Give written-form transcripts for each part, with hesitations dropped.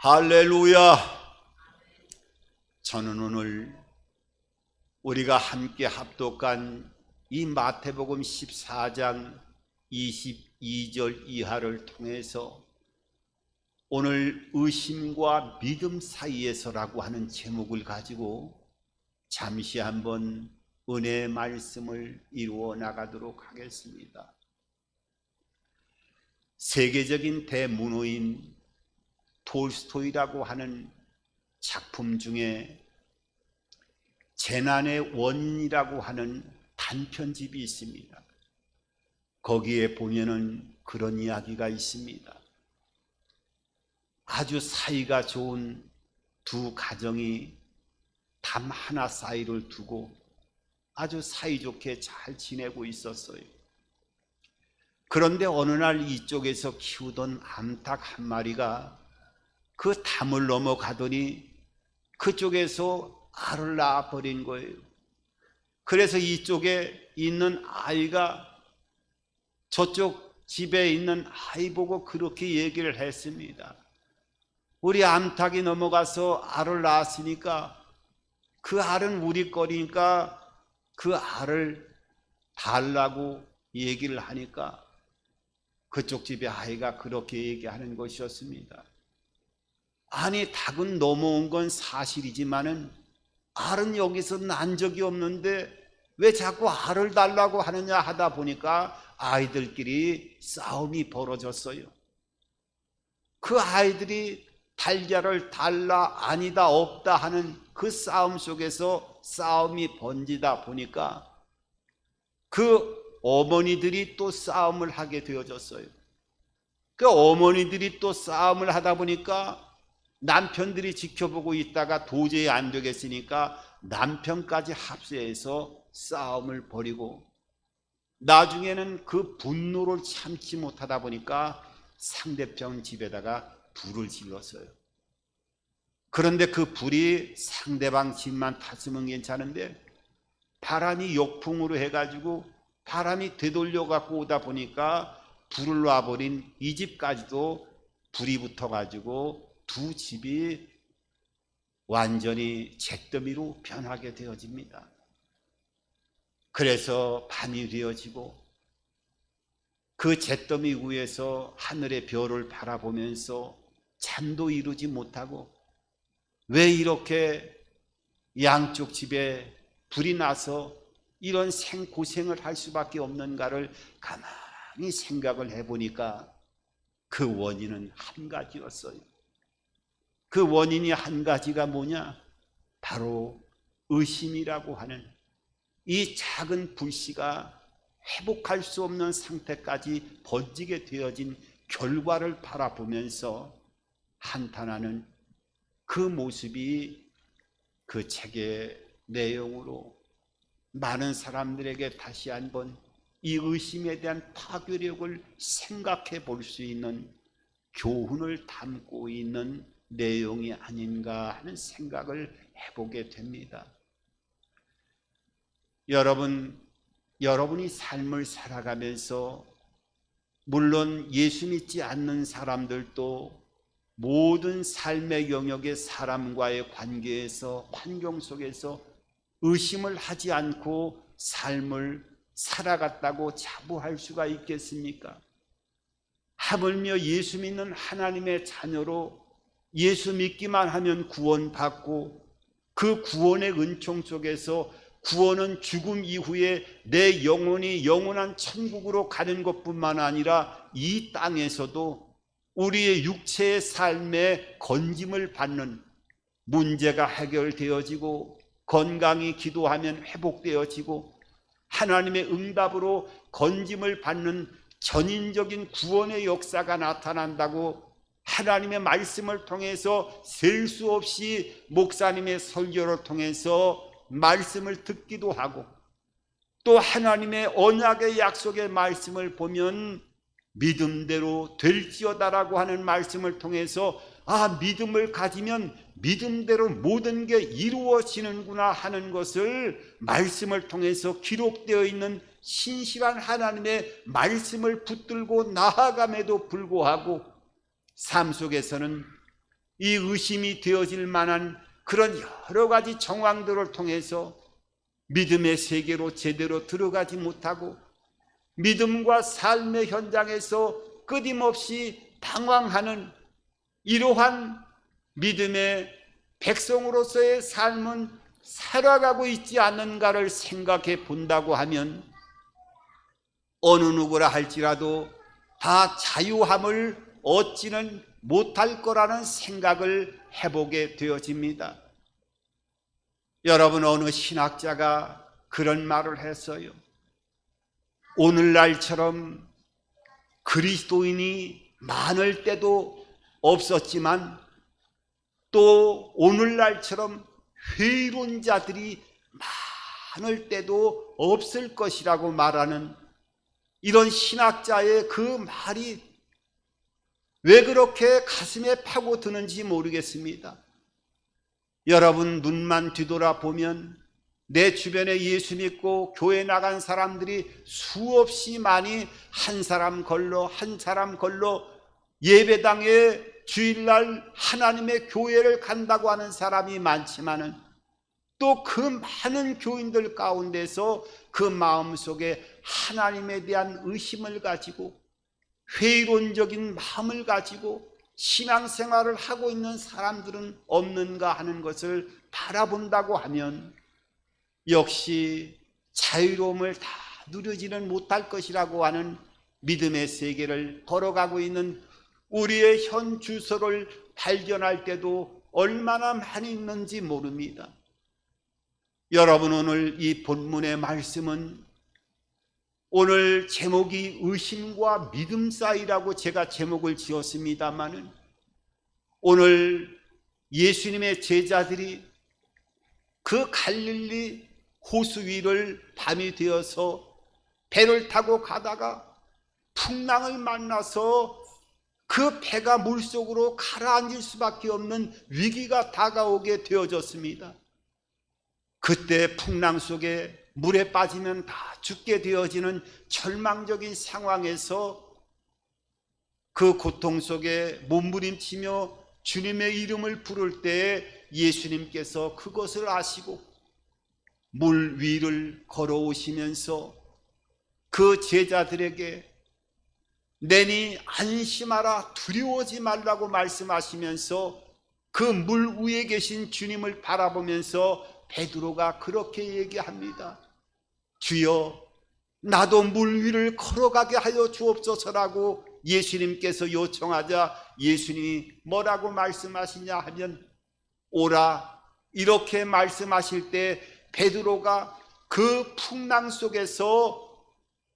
할렐루야. 저는 오늘 우리가 함께 합독한 이 마태복음 14장 22절 이하를 통해서 오늘 의심과 믿음 사이에서라고 하는 제목을 가지고 잠시 한번 은혜의 말씀을 이루어 나가도록 하겠습니다. 세계적인 대문호인 톨스토이라고 하는 작품 중에 재난의 원인이라고 하는 단편집이 있습니다. 거기에 보면은 그런 이야기가 있습니다. 아주 사이가 좋은 두 가정이 담 하나 사이를 두고 아주 사이좋게 잘 지내고 있었어요. 그런데 어느 날 이쪽에서 키우던 암탉 한 마리가 그 담을 넘어가더니 그쪽에서 알을 낳아버린 거예요. 그래서 이쪽에 있는 아이가 저쪽 집에 있는 아이 보고 그렇게 얘기를 했습니다. 우리 암탉이 넘어가서 알을 낳았으니까 그 알은 우리 거니까 그 알을 달라고 얘기를 하니까 그쪽 집의 아이가 그렇게 얘기하는 것이었습니다. 아니, 닭은 넘어온 건 사실이지만은 알은 여기서 난 적이 없는데 왜 자꾸 알을 달라고 하느냐 하다 보니까 아이들끼리 싸움이 벌어졌어요. 그 아이들이 달걀을 달라 아니다 없다 하는 그 싸움 속에서 싸움이 번지다 보니까 그 어머니들이 또 싸움을 하게 되어졌어요. 그 어머니들이 또 싸움을 하다 보니까 남편들이 지켜보고 있다가 도저히 안 되겠으니까 남편까지 합세해서 싸움을 벌이고 나중에는 그 분노를 참지 못하다 보니까 상대편 집에다가 불을 질렀어요. 그런데 그 불이 상대방 집만 탔으면 괜찮은데 바람이 역풍으로 해가지고 바람이 되돌려 갖고 오다 보니까 불을 놔버린 이 집까지도 불이 붙어가지고 두 집이 완전히 잿더미로 변하게 되어집니다. 그래서 밤이 되어지고 그 잿더미 위에서 하늘의 별을 바라보면서 잠도 이루지 못하고 왜 이렇게 양쪽 집에 불이 나서 이런 생고생을 할 수밖에 없는가를 가만히 생각을 해보니까 그 원인은 한 가지였어요. 그 원인이 한 가지가 뭐냐? 바로 의심이라고 하는 이 작은 불씨가 회복할 수 없는 상태까지 번지게 되어진 결과를 바라보면서 한탄하는 그 모습이 그 책의 내용으로 많은 사람들에게 다시 한번 이 의심에 대한 파괴력을 생각해 볼 수 있는 교훈을 담고 있는 내용이 아닌가 하는 생각을 해보게 됩니다. 여러분이 삶을 살아가면서 물론 예수 믿지 않는 사람들도 모든 삶의 영역의 사람과의 관계에서 환경 속에서 의심을 하지 않고 삶을 살아갔다고 자부할 수가 있겠습니까? 하물며 예수 믿는 하나님의 자녀로 예수 믿기만 하면 구원받고 그 구원의 은총 속에서 구원은 죽음 이후에 내 영혼이 영원한 천국으로 가는 것뿐만 아니라 이 땅에서도 우리의 육체의 삶에 건짐을 받는 문제가 해결되어지고 건강히 기도하면 회복되어지고 하나님의 응답으로 건짐을 받는 전인적인 구원의 역사가 나타난다고 하나님의 말씀을 통해서 셀 수 없이 목사님의 설교를 통해서 말씀을 듣기도 하고 또 하나님의 언약의 약속의 말씀을 보면 믿음대로 될지어다라고 하는 말씀을 통해서 믿음을 가지면 믿음대로 모든 게 이루어지는구나 하는 것을 말씀을 통해서 기록되어 있는 신실한 하나님의 말씀을 붙들고 나아감에도 불구하고 삶 속에서는 이 의심이 되어질 만한 그런 여러 가지 정황들을 통해서 믿음의 세계로 제대로 들어가지 못하고 믿음과 삶의 현장에서 끊임없이 방황하는 이러한 믿음의 백성으로서의 삶은 살아가고 있지 않는가를 생각해 본다고 하면 어느 누구라 할지라도 다 자유함을 얻지는 못할 거라는 생각을 해보게 되어집니다. 여러분, 어느 신학자가 그런 말을 했어요. 오늘날처럼 그리스도인이 많을 때도 없었지만 또 오늘날처럼 회의론자들이 많을 때도 없을 것이라고 말하는 이런 신학자의 그 말이 왜 그렇게 가슴에 파고드는지 모르겠습니다. 여러분, 눈만 뒤돌아보면 내 주변에 예수 믿고 교회 나간 사람들이 수없이 많이 한 사람 걸러 예배당에 주일날 하나님의 교회를 간다고 하는 사람이 많지만은 또 그 많은 교인들 가운데서 그 마음속에 하나님에 대한 의심을 가지고 회의론적인 마음을 가지고 신앙생활을 하고 있는 사람들은 없는가 하는 것을 바라본다고 하면 역시 자유로움을 다 누리지는 못할 것이라고 하는 믿음의 세계를 걸어가고 있는 우리의 현 주소를 발견할 때도 얼마나 많이 있는지 모릅니다. 여러분, 오늘 이 본문의 말씀은 오늘 제목이 의심과 믿음 사이라고 제가 제목을 지었습니다마는 오늘 예수님의 제자들이 그 갈릴리 호수 위를 밤이 되어서 배를 타고 가다가 풍랑을 만나서 그 배가 물속으로 가라앉을 수밖에 없는 위기가 다가오게 되어졌습니다. 그때 풍랑 속에 물에 빠지면 다 죽게 되어지는 절망적인 상황에서 그 고통 속에 몸부림치며 주님의 이름을 부를 때에 예수님께서 그것을 아시고 물 위를 걸어오시면서 그 제자들에게 내니 안심하라, 두려워하지 말라고 말씀하시면서 그 물 위에 계신 주님을 바라보면서 베드로가 그렇게 얘기합니다. 주여, 나도 물 위를 걸어가게 하여 주옵소서라고 예수님께서 요청하자 예수님이 뭐라고 말씀하시냐 하면 오라, 이렇게 말씀하실 때 베드로가 그 풍랑 속에서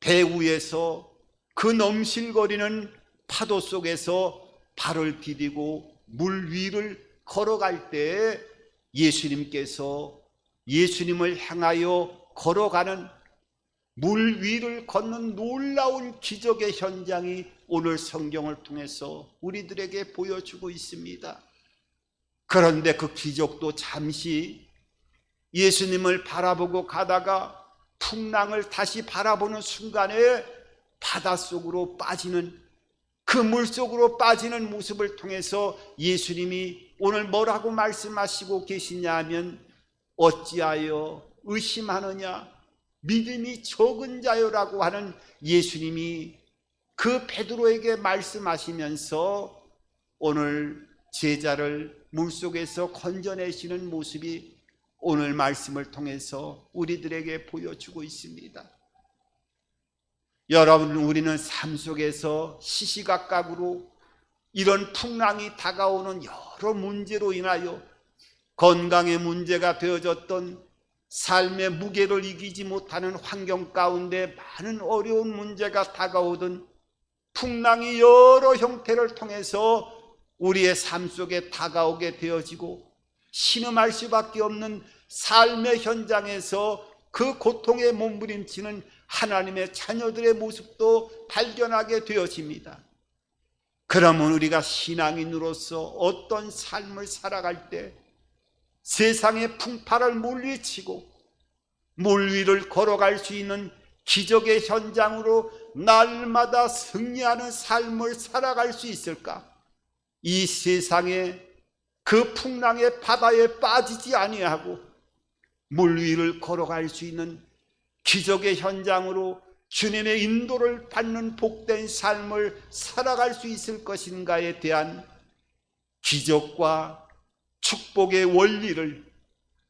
배 위에서 그 넘실거리는 파도 속에서 발을 디디고 물 위를 걸어갈 때 예수님께서 예수님을 향하여 걸어가는 물 위를 걷는 놀라운 기적의 현장이 오늘 성경을 통해서 우리들에게 보여주고 있습니다. 그런데 그 기적도 잠시 예수님을 바라보고 가다가 풍랑을 다시 바라보는 순간에 바닷속으로 빠지는 그 물속으로 빠지는 모습을 통해서 예수님이 오늘 뭐라고 말씀하시고 계시냐 하면 어찌하여 의심하느냐, 믿음이 적은 자요라고 하는 예수님이 그 베드로에게 말씀하시면서 오늘 제자를 물속에서 건져내시는 모습이 오늘 말씀을 통해서 우리들에게 보여주고 있습니다. 여러분, 우리는 삶 속에서 시시각각으로 이런 풍랑이 다가오는 여러 문제로 인하여 건강의 문제가 되어졌던 삶의 무게를 이기지 못하는 환경 가운데 많은 어려운 문제가 다가오던 풍랑이 여러 형태를 통해서 우리의 삶 속에 다가오게 되어지고 신음할 수밖에 없는 삶의 현장에서 그 고통에 몸부림치는 하나님의 자녀들의 모습도 발견하게 되어집니다. 그러면 우리가 신앙인으로서 어떤 삶을 살아갈 때 세상의 풍파를 물리치고 물 위를 걸어갈 수 있는 기적의 현장으로 날마다 승리하는 삶을 살아갈 수 있을까? 이 세상에 그 풍랑의 바다에 빠지지 아니하고 물 위를 걸어갈 수 있는 기적의 현장으로 주님의 인도를 받는 복된 삶을 살아갈 수 있을 것인가에 대한 기적과 축복의 원리를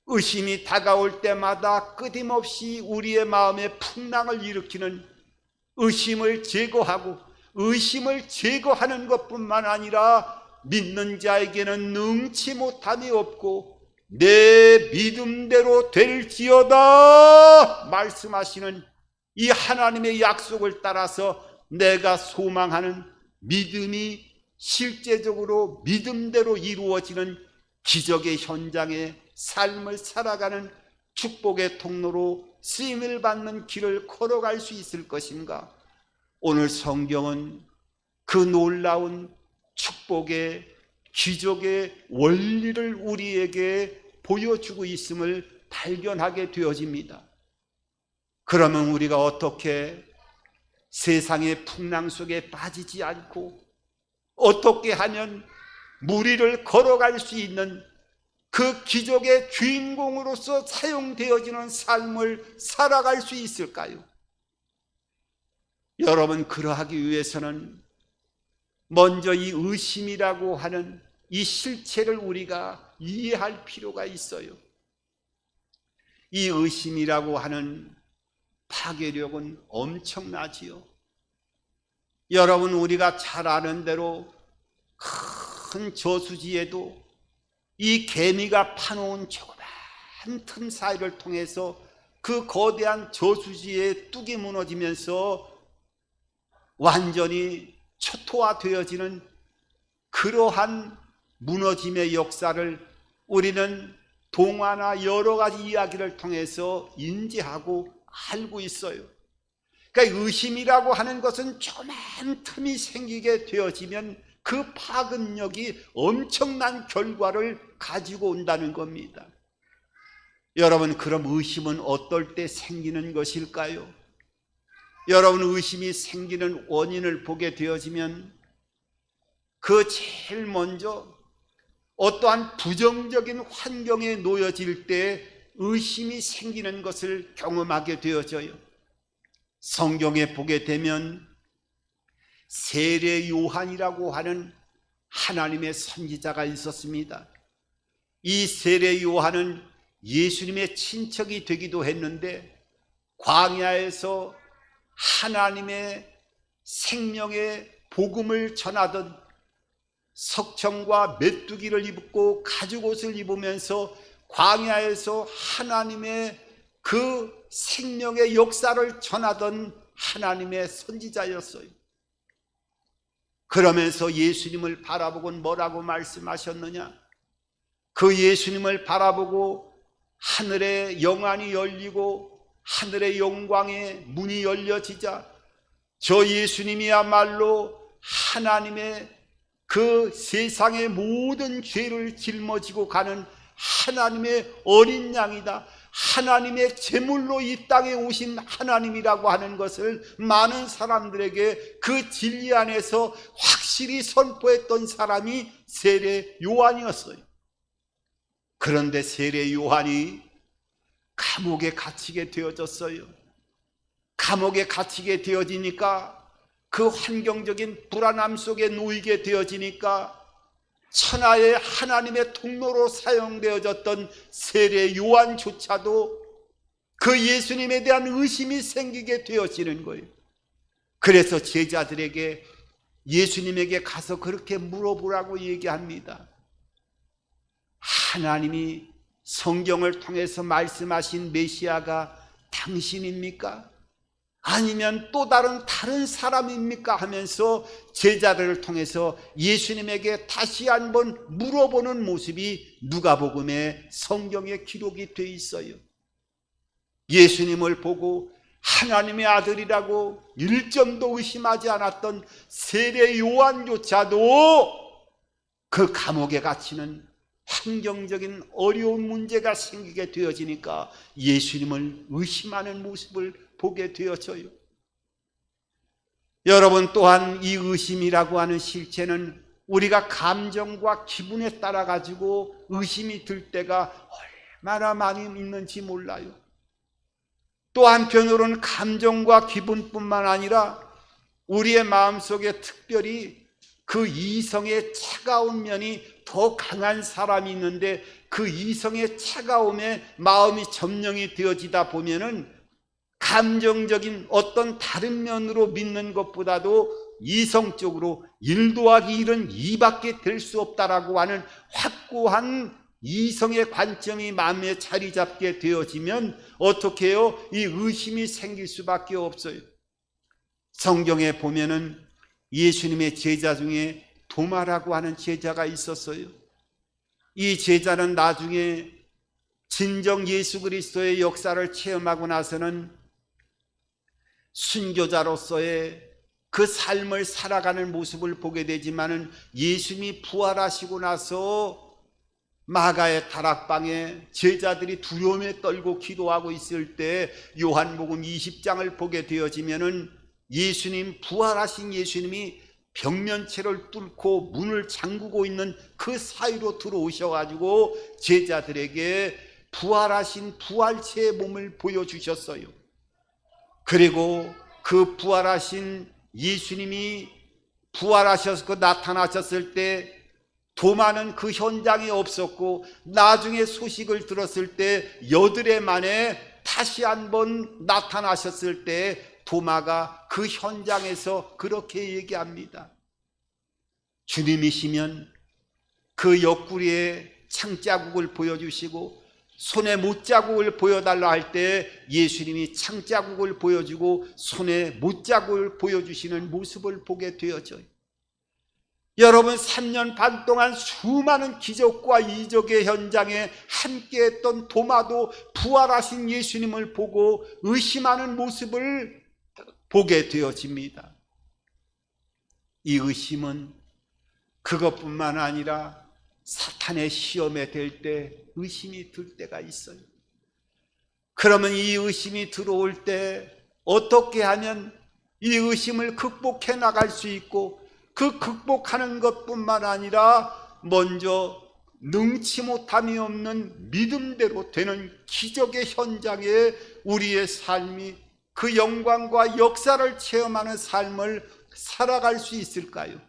의심이 다가올 때마다 끊임없이 우리의 마음에 풍랑을 일으키는 의심을 제거하고 의심을 제거하는 것뿐만 아니라 믿는 자에게는 능치 못함이 없고 내 믿음대로 될지어다 말씀하시는 이 하나님의 약속을 따라서 내가 소망하는 믿음이 실제적으로 믿음대로 이루어지는 기적의 현장에 삶을 살아가는 축복의 통로로 쓰임을 받는 길을 걸어갈 수 있을 것인가? 오늘 성경은 그 놀라운 축복의 기적의 원리를 우리에게 보여주고 있음을 발견하게 되어집니다. 그러면 우리가 어떻게 세상의 풍랑 속에 빠지지 않고 어떻게 하면 무리를 걸어갈 수 있는 그 기적의 주인공으로서 사용되어지는 삶을 살아갈 수 있을까요? 여러분, 그러하기 위해서는 먼저 이 의심이라고 하는 이 실체를 우리가 이해할 필요가 있어요. 이 의심이라고 하는 파괴력은 엄청나지요. 여러분, 우리가 잘 아는 대로 큰 저수지에도 이 개미가 파놓은 조그만 틈 사이를 통해서 그 거대한 저수지의 뚝이 무너지면서 완전히 초토화되어지는 그러한 무너짐의 역사를 우리는 동화나 여러 가지 이야기를 통해서 인지하고 알고 있어요. 그러니까 의심이라고 하는 것은 조그만 틈이 생기게 되어지면 그 파급력이 엄청난 결과를 가지고 온다는 겁니다. 여러분, 그럼 의심은 어떨 때 생기는 것일까요? 여러분, 의심이 생기는 원인을 보게 되어지면 그 제일 먼저 어떠한 부정적인 환경에 놓여질 때 의심이 생기는 것을 경험하게 되어져요. 성경에 보게 되면 세례 요한이라고 하는 하나님의 선지자가 있었습니다. 이 세례 요한은 예수님의 친척이 되기도 했는데 광야에서 하나님의 생명의 복음을 전하던 석청과 메뚜기를 입고 가죽옷을 입으면서 광야에서 하나님의 그 생명의 역사를 전하던 하나님의 선지자였어요. 그러면서 예수님을 바라보고 뭐라고 말씀하셨느냐? 그 예수님을 바라보고 하늘의 영안이 열리고 하늘의 영광의 문이 열려지자 저 예수님이야말로 하나님의 그 세상의 모든 죄를 짊어지고 가는 하나님의 어린 양이다, 하나님의 제물로 이 땅에 오신 하나님이라고 하는 것을 많은 사람들에게 그 진리 안에서 확실히 선포했던 사람이 세례 요한이었어요. 그런데 세례 요한이 감옥에 갇히게 되어졌어요. 감옥에 갇히게 되어지니까 그 환경적인 불안함 속에 놓이게 되어지니까 천하의 하나님의 통로로 사용되어졌던 세례 요한조차도 그 예수님에 대한 의심이 생기게 되어지는 거예요. 그래서 제자들에게 예수님에게 가서 그렇게 물어보라고 얘기합니다. 하나님이 성경을 통해서 말씀하신 메시아가 당신입니까? 아니면 또 다른 사람입니까? 하면서 제자들을 통해서 예수님에게 다시 한번 물어보는 모습이 누가복음의 성경에 기록이 되어 있어요. 예수님을 보고 하나님의 아들이라고 일점도 의심하지 않았던 세례 요한조차도 그 감옥에 갇히는 환경적인 어려운 문제가 생기게 되어지니까 예수님을 의심하는 모습을 보게 되어져요. 여러분, 또한 이 의심이라고 하는 실체는 우리가 감정과 기분에 따라 가지고 의심이 들 때가 얼마나 많이 있는지 몰라요. 또 한편으로는 감정과 기분뿐만 아니라 우리의 마음속에 특별히 그 이성의 차가운 면이 더 강한 사람이 있는데, 그 이성의 차가움에 마음이 점령이 되어지다 보면은 감정적인 어떤 다른 면으로 믿는 것보다도 이성적으로 1 더하기 1은 2밖에 될 수 없다라고 하는 확고한 이성의 관점이 마음에 자리 잡게 되어지면 어떻게 해요? 이 의심이 생길 수밖에 없어요. 성경에 보면은 예수님의 제자 중에 도마라고 하는 제자가 있었어요. 이 제자는 나중에 진정 예수 그리스도의 역사를 체험하고 나서는 순교자로서의 그 삶을 살아가는 모습을 보게 되지만은, 예수님이 부활하시고 나서 마가의 다락방에 제자들이 두려움에 떨고 기도하고 있을 때 요한복음 20장을 보게 되어지면은 예수님, 부활하신 예수님이 벽면체를 뚫고 문을 잠그고 있는 그 사이로 들어오셔가지고 제자들에게 부활하신 부활체의 몸을 보여주셨어요. 그리고 그 부활하신 예수님이 부활하셔서 나타나셨을 때 도마는 그 현장에 없었고, 나중에 소식을 들었을 때 8해 만에 다시 한번 나타나셨을 때 도마가 그 현장에서 그렇게 얘기합니다. 주님이시면 그 옆구리에 창자국을 보여주시고 손에 못자국을 보여달라 할 때 예수님이 창자국을 보여주고 손에 못자국을 보여주시는 모습을 보게 되어져요. 여러분, 3년 반 동안 수많은 기적과 이적의 현장에 함께했던 도마도 부활하신 예수님을 보고 의심하는 모습을 보게 되어집니다. 이 의심은 그것뿐만 아니라 사탄의 시험에 들 때 의심이 들 때가 있어요. 그러면 이 의심이 들어올 때 어떻게 하면 이 의심을 극복해 나갈 수 있고, 그 극복하는 것뿐만 아니라 먼저 능치 못함이 없는 믿음대로 되는 기적의 현장에 우리의 삶이 그 영광과 역사를 체험하는 삶을 살아갈 수 있을까요?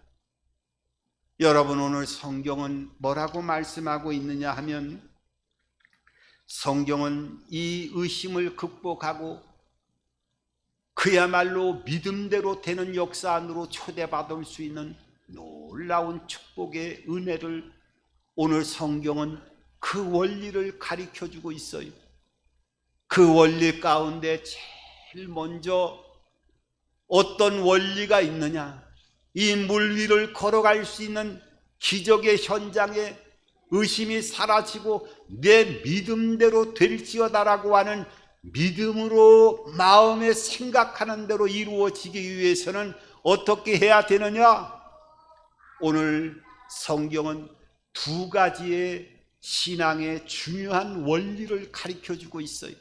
여러분, 오늘 성경은 뭐라고 말씀하고 있느냐 하면, 성경은 이 의심을 극복하고 그야말로 믿음대로 되는 역사 안으로 초대받을 수 있는 놀라운 축복의 은혜를, 오늘 성경은 그 원리를 가르쳐주고 있어요. 그 원리 가운데 제일 먼저 어떤 원리가 있느냐, 이 물 위를 걸어갈 수 있는 기적의 현장에 의심이 사라지고 내 믿음대로 될지어다라고 하는 믿음으로 마음에 생각하는 대로 이루어지기 위해서는 어떻게 해야 되느냐? 오늘 성경은 2가지의 신앙의 중요한 원리를 가르쳐주고 있어요.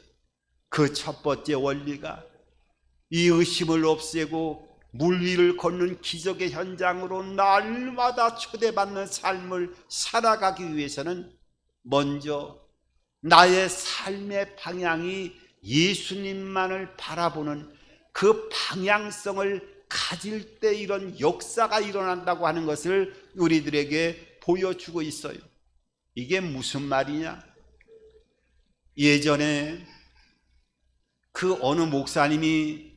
그 첫 번째 원리가, 이 의심을 없애고 물 위를 걷는 기적의 현장으로 날마다 초대받는 삶을 살아가기 위해서는 먼저 나의 삶의 방향이 예수님만을 바라보는 그 방향성을 가질 때 이런 역사가 일어난다고 하는 것을 우리들에게 보여주고 있어요. 이게 무슨 말이냐? 예전에 그 어느 목사님이,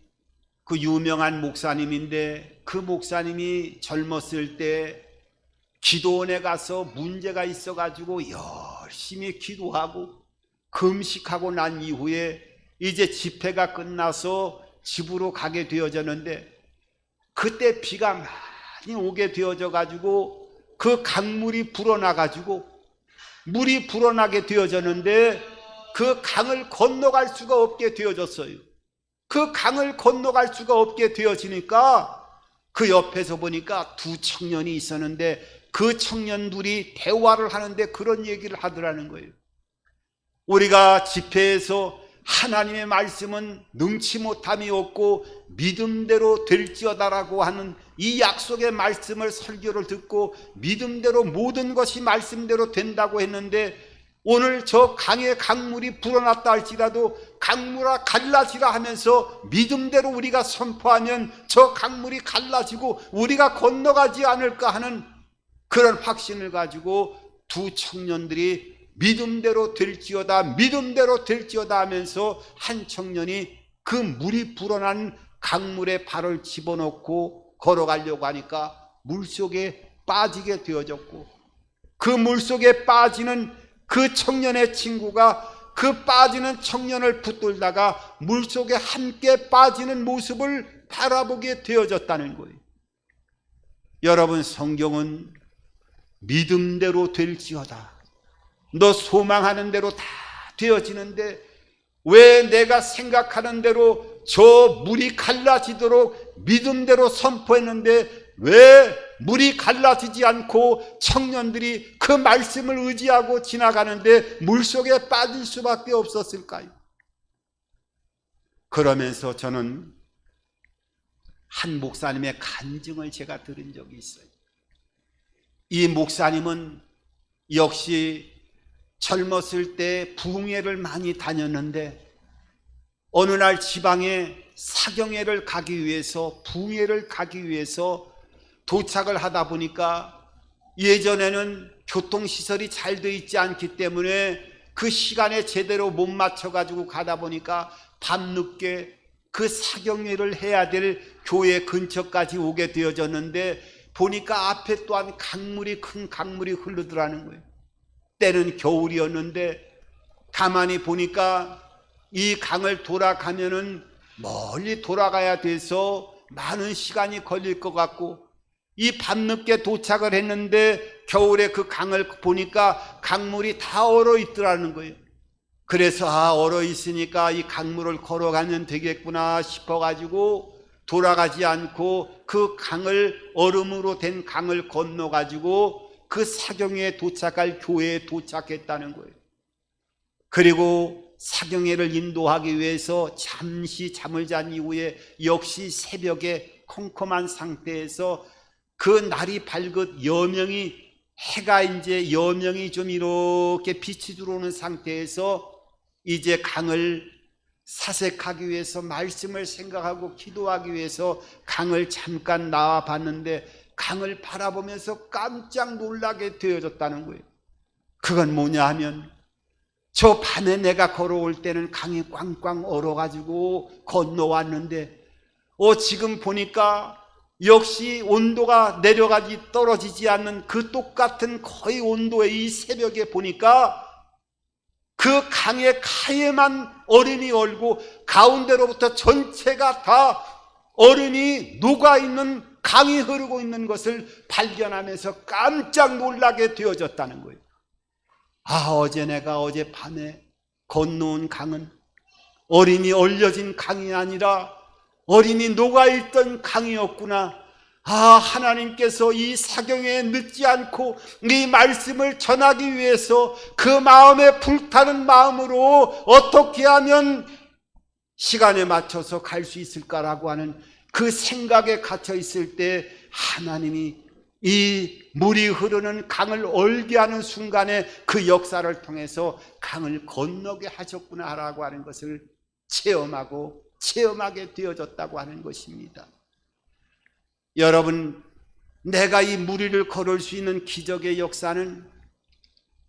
그 유명한 목사님인데, 그 목사님이 젊었을 때 기도원에 가서 문제가 있어가지고 열심히 기도하고 금식하고 난 이후에 이제 집회가 끝나서 집으로 가게 되어졌는데, 그때 비가 많이 오게 되어져 가지고 그 강물이 불어나가지고 물이 불어나게 되어졌는데, 그 강을 건너갈 수가 없게 되어졌어요. 그 강을 건너갈 수가 없게 되어지니까 그 옆에서 보니까 2 청년이 있었는데, 그 청년들이 대화를 하는데 그런 얘기를 하더라는 거예요. 우리가 집회에서 하나님의 말씀은 능치 못함이 없고 믿음대로 될지어다라고 하는 이 약속의 말씀을 설교를 듣고 믿음대로 모든 것이 말씀대로 된다고 했는데, 오늘 저 강에 강물이 불어났다 할지라도 강물아 갈라지라 하면서 믿음대로 우리가 선포하면 저 강물이 갈라지고 우리가 건너가지 않을까 하는 그런 확신을 가지고 두 청년들이 믿음대로 될지어다, 믿음대로 될지어다 하면서 한 청년이 그 물이 불어난 강물에 발을 집어넣고 걸어가려고 하니까 물속에 빠지게 되어졌고, 그 물속에 빠지는 그 청년의 친구가 그 빠지는 청년을 붙들다가 물속에 함께 빠지는 모습을 바라보게 되어졌다는 거예요. 여러분, 성경은 믿음대로 될지어다, 너 소망하는 대로 다 되어지는데 왜 내가 생각하는 대로 저 물이 갈라지도록 믿음대로 선포했는데 왜 물이 갈라지지 않고 청년들이 그 말씀을 의지하고 지나가는데 물속에 빠질 수밖에 없었을까요? 그러면서 저는 한 목사님의 간증을 제가 들은 적이 있어요. 이 목사님은 역시 젊었을 때 부흥회를 많이 다녔는데 어느 날 지방에 사경회를 가기 위해서, 부흥회를 가기 위해서 도착을 하다 보니까 예전에는 교통시설이 잘 돼 있지 않기 때문에 그 시간에 제대로 못 맞춰가지고 가다 보니까 밤늦게 그 사경회를 해야 될 교회 근처까지 오게 되어졌는데 보니까 앞에 또한 강물이, 큰 강물이 흐르더라는 거예요. 때는 겨울이었는데 가만히 보니까 이 강을 돌아가면은 멀리 돌아가야 돼서 많은 시간이 걸릴 것 같고, 이 밤늦게 도착을 했는데 겨울에 그 강을 보니까 강물이 다 얼어 있더라는 거예요. 그래서 얼어 있으니까 이 강물을 걸어가면 되겠구나 싶어가지고 돌아가지 않고 그 강을, 얼음으로 된 강을 건너가지고 그 사경회에 도착할 교회에 도착했다는 거예요. 그리고 사경회를 인도하기 위해서 잠시 잠을 잔 이후에 역시 새벽에 컴컴한 상태에서 그 날이 밝은 여명이, 해가 이제 여명이 좀 이렇게 빛이 들어오는 상태에서 이제 강을 사색하기 위해서, 말씀을 생각하고 기도하기 위해서 강을 잠깐 나와 봤는데 강을 바라보면서 깜짝 놀라게 되어졌다는 거예요. 그건 뭐냐 하면 저 밤에 내가 걸어올 때는 강이 꽝꽝 얼어가지고 건너왔는데 지금 보니까 역시 온도가 내려가지, 떨어지지 않는 그 똑같은 거의 온도의 이 새벽에 보니까 그 강의 가에만 얼음이 얼고 가운데로부터 전체가 다 얼음이 녹아있는, 강이 흐르고 있는 것을 발견하면서 깜짝 놀라게 되어졌다는 거예요. 어제 내가 어젯밤에 건너온 강은 얼음이 얼려진 강이 아니라 얼음이 녹아있던 강이었구나. 하나님께서 이 사경에 늦지 않고 이 말씀을 전하기 위해서 그 마음에 불타는 마음으로 어떻게 하면 시간에 맞춰서 갈 수 있을까라고 하는 그 생각에 갇혀 있을 때 하나님이 이 물이 흐르는 강을 얼게 하는 순간에 그 역사를 통해서 강을 건너게 하셨구나라고 하는 것을 체험하게 되어졌다고 하는 것입니다. 여러분, 내가 이 무리를 걸을 수 있는 기적의 역사는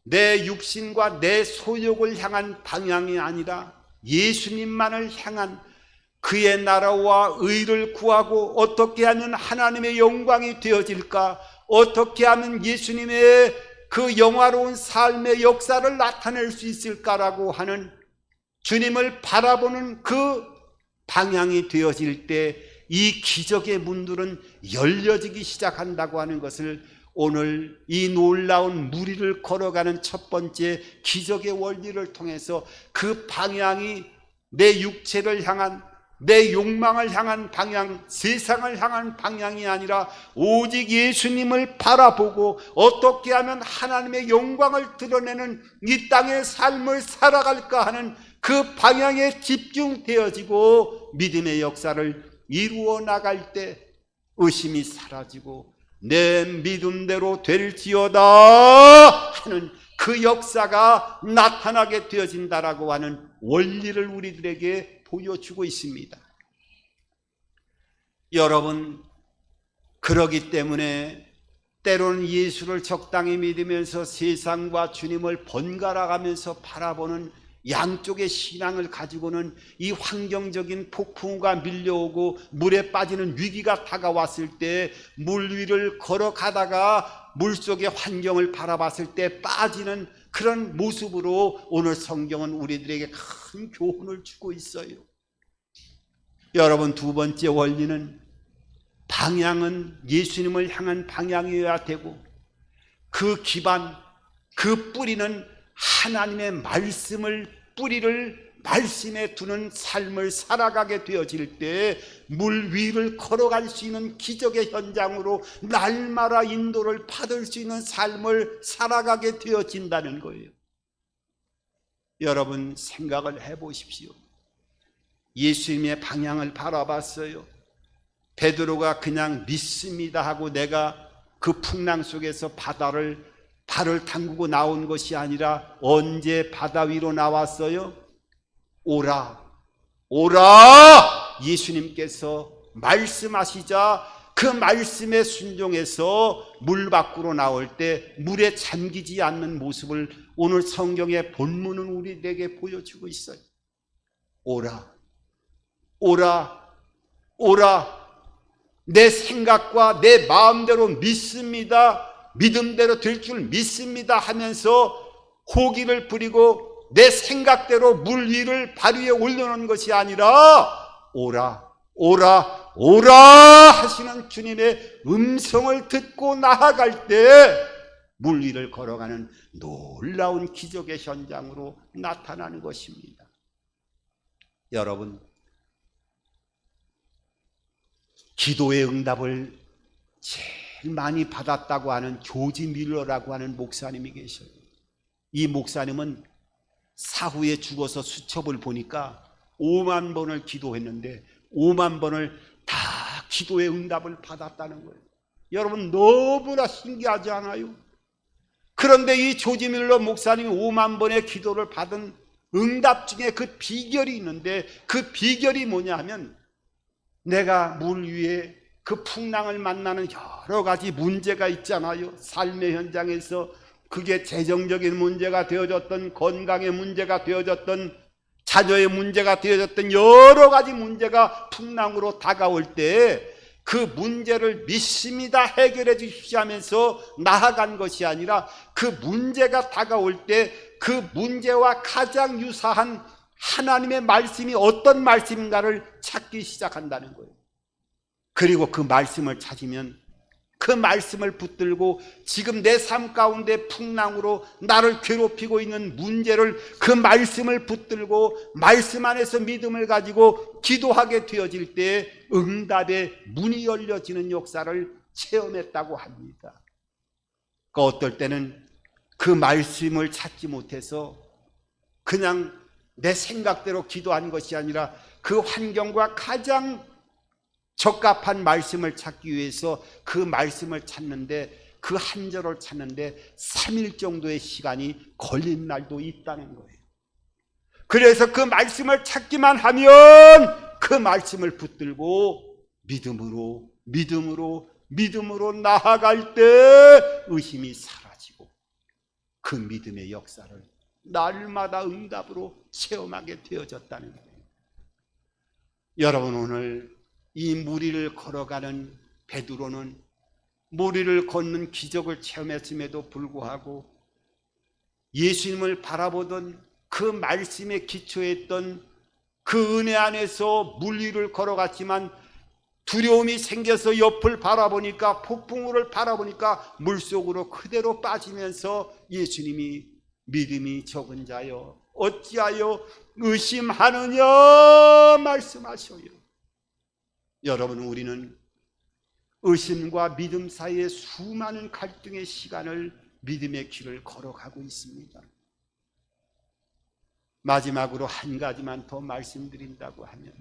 내 육신과 내 소욕을 향한 방향이 아니라 예수님만을 향한, 그의 나라와 의를 구하고 어떻게 하면 하나님의 영광이 되어질까, 어떻게 하면 예수님의 그 영화로운 삶의 역사를 나타낼 수 있을까라고 하는 주님을 바라보는 그 방향이 되어질 때 이 기적의 문들은 열려지기 시작한다고 하는 것을 오늘 이 놀라운 무리를 걸어가는 첫 번째 기적의 원리를 통해서, 그 방향이 내 육체를 향한, 내 욕망을 향한 방향, 세상을 향한 방향이 아니라 오직 예수님을 바라보고 어떻게 하면 하나님의 영광을 드러내는 이 땅의 삶을 살아갈까 하는 그 방향에 집중되어지고 믿음의 역사를 이루어 나갈 때 의심이 사라지고 내 믿음대로 될지어다 하는 그 역사가 나타나게 되어진다라고 하는 원리를 우리들에게 보여주고 있습니다. 여러분, 그러기 때문에 때로는 예수를 적당히 믿으면서 세상과 주님을 번갈아 가면서 바라보는 양쪽의 신앙을 가지고는 이 환경적인 폭풍우가 밀려오고 물에 빠지는 위기가 다가왔을 때 물 위를 걸어가다가 물속의 환경을 바라봤을 때 빠지는 그런 모습으로 오늘 성경은 우리들에게 큰 교훈을 주고 있어요. 여러분, 두 번째 원리는 방향은 예수님을 향한 방향이어야 되고 그 기반, 그 뿌리는 하나님의 뿌리를 말씀에 두는 삶을 살아가게 되어질 때 물 위를 걸어갈 수 있는 기적의 현장으로 날마다 인도를 받을 수 있는 삶을 살아가게 되어진다는 거예요. 여러분, 생각을 해보십시오. 예수님의 방향을 바라봤어요. 베드로가 그냥 믿습니다 하고 내가 그 풍랑 속에서 발을 담그고 나온 것이 아니라 언제 바다 위로 나왔어요? 오라, 오라! 예수님께서 말씀하시자 그 말씀에 순종해서 물 밖으로 나올 때 물에 잠기지 않는 모습을 오늘 성경의 본문은 우리에게 보여주고 있어요. 오라, 오라, 오라! 내 생각과 내 마음대로 믿습니다, 믿음대로 될 줄 믿습니다 하면서 호기를 부리고 내 생각대로 물 위를 발 위에 올려놓은 것이 아니라 오라, 오라, 오라 하시는 주님의 음성을 듣고 나아갈 때 물 위를 걸어가는 놀라운 기적의 현장으로 나타나는 것입니다. 여러분, 기도의 응답을 제일 많이 받았다고 하는 조지 밀러라고 하는 목사님이 계셔요. 이 목사님은 사후에 죽어서 수첩을 보니까 5만 번을 기도했는데 5만 번을 다 기도의 응답을 받았다는 거예요. 여러분, 너무나 신기하지 않아요? 그런데 이 조지 밀러 목사님이 5만 번의 기도를 받은 응답 중에 그 비결이 있는데 그 비결이 뭐냐 하면 내가 물 위에 그 풍랑을 만나는 여러 가지 문제가 있잖아요. 삶의 현장에서 그게 재정적인 문제가 되어졌던, 건강의 문제가 되어졌던, 자녀의 문제가 되어졌던 여러 가지 문제가 풍랑으로 다가올 때 그 문제를 믿습니다 해결해 주십시오 하면서 나아간 것이 아니라 그 문제가 다가올 때 그 문제와 가장 유사한 하나님의 말씀이 어떤 말씀인가를 찾기 시작한다는 거예요. 그리고 그 말씀을 찾으면 그 말씀을 붙들고 지금 내 삶 가운데 풍랑으로 나를 괴롭히고 있는 문제를 그 말씀을 붙들고 말씀 안에서 믿음을 가지고 기도하게 되어질 때 응답의 문이 열려지는 역사를 체험했다고 합니다. 그 어떨 때는 그 말씀을 찾지 못해서 그냥 내 생각대로 기도한 것이 아니라 그 환경과 가장 적합한 말씀을 찾기 위해서 그 말씀을 찾는데 그 한 절을 찾는데 3일 정도의 시간이 걸린 날도 있다는 거예요. 그래서 그 말씀을 찾기만 하면 그 말씀을 붙들고 믿음으로 나아갈 때 의심이 사라지고 그 믿음의 역사를 날마다 응답으로 체험하게 되어졌다는 거예요. 여러분, 오늘 이 무리를 걸어가는 베드로는 무리를 걷는 기적을 체험했음에도 불구하고 예수님을 바라보던 그 말씀에 기초했던 그 은혜 안에서 물 위를 걸어갔지만 두려움이 생겨서 옆을 바라보니까, 폭풍우를 바라보니까 물속으로 그대로 빠지면서 예수님이 믿음이 적은 자여 어찌하여 의심하느냐 말씀하셔요. 여러분, 우리는 의심과 믿음 사이에 수많은 갈등의 시간을 믿음의 길을 걸어가고 있습니다. 마지막으로 한 가지만 더 말씀드린다고 하면,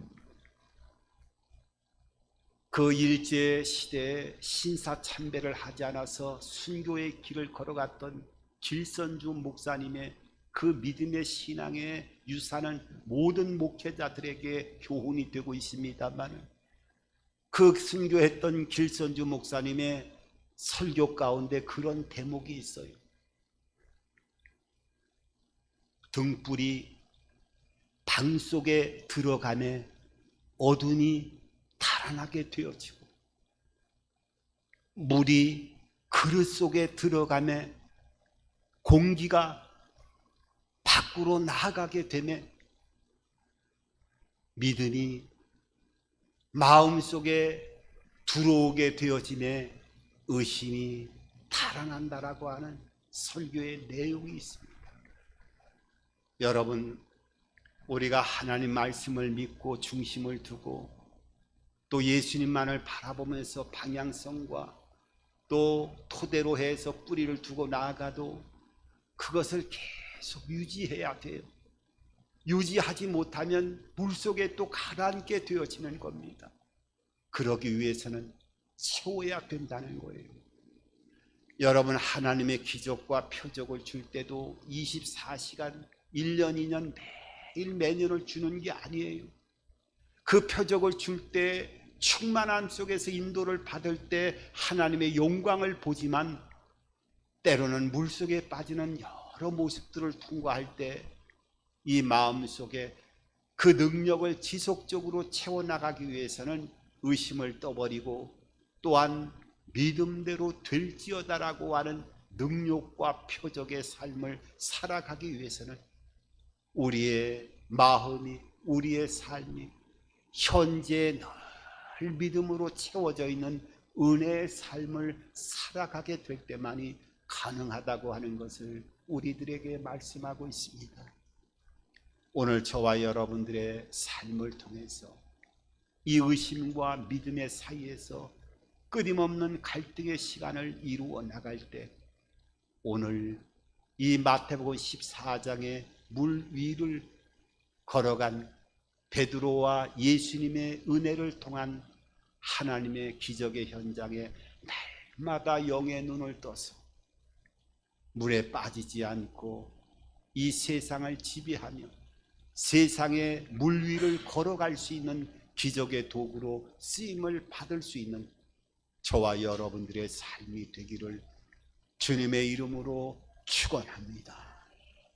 그 일제 시대에 신사참배를 하지 않아서 순교의 길을 걸어갔던 길선주 목사님의 그 믿음의 신앙의 유산은 모든 목회자들에게 교훈이 되고 있습니다만, 그 순교했던 길선주 목사님의 설교 가운데 그런 대목이 있어요. 등불이 방 속에 들어가매 어둠이 달아나게 되어지고, 물이 그릇 속에 들어가매 공기가 밖으로 나가게 되매 믿음이 마음속에 들어오게 되어지매 의심이 달아난다라고 하는 설교의 내용이 있습니다. 여러분, 우리가 하나님 말씀을 믿고 중심을 두고 또 예수님만을 바라보면서 방향성과 또 토대로 해서 뿌리를 두고 나아가도 그것을 계속 유지해야 돼요. 유지하지 못하면 물속에 또 가라앉게 되어지는 겁니다. 그러기 위해서는 채워야 된다는 거예요. 여러분, 하나님의 기적과 표적을 줄 때도 24시간 1년 2년 매일 매년을 주는 게 아니에요. 그 표적을 줄 때 충만함 속에서 인도를 받을 때 하나님의 영광을 보지만, 때로는 물속에 빠지는 여러 모습들을 통과할 때 이 마음속에 그 능력을 지속적으로 채워나가기 위해서는 의심을 떠버리고, 또한 믿음대로 될지어다라고 하는 능력과 표적의 삶을 살아가기 위해서는 우리의 마음이, 우리의 삶이 현재 늘 믿음으로 채워져 있는 은혜의 삶을 살아가게 될 때만이 가능하다고 하는 것을 우리들에게 말씀하고 있습니다. 오늘 저와 여러분들의 삶을 통해서 이 의심과 믿음의 사이에서 끊임없는 갈등의 시간을 이루어 나갈 때, 오늘 이 마태복음 14장의 물 위를 걸어간 베드로와 예수님의 은혜를 통한 하나님의 기적의 현장에 날마다 영의 눈을 떠서 물에 빠지지 않고 이 세상을 지배하며 세상의 물 위를 걸어갈 수 있는 기적의 도구로 쓰임을 받을 수 있는 저와 여러분들의 삶이 되기를 주님의 이름으로 축원합니다.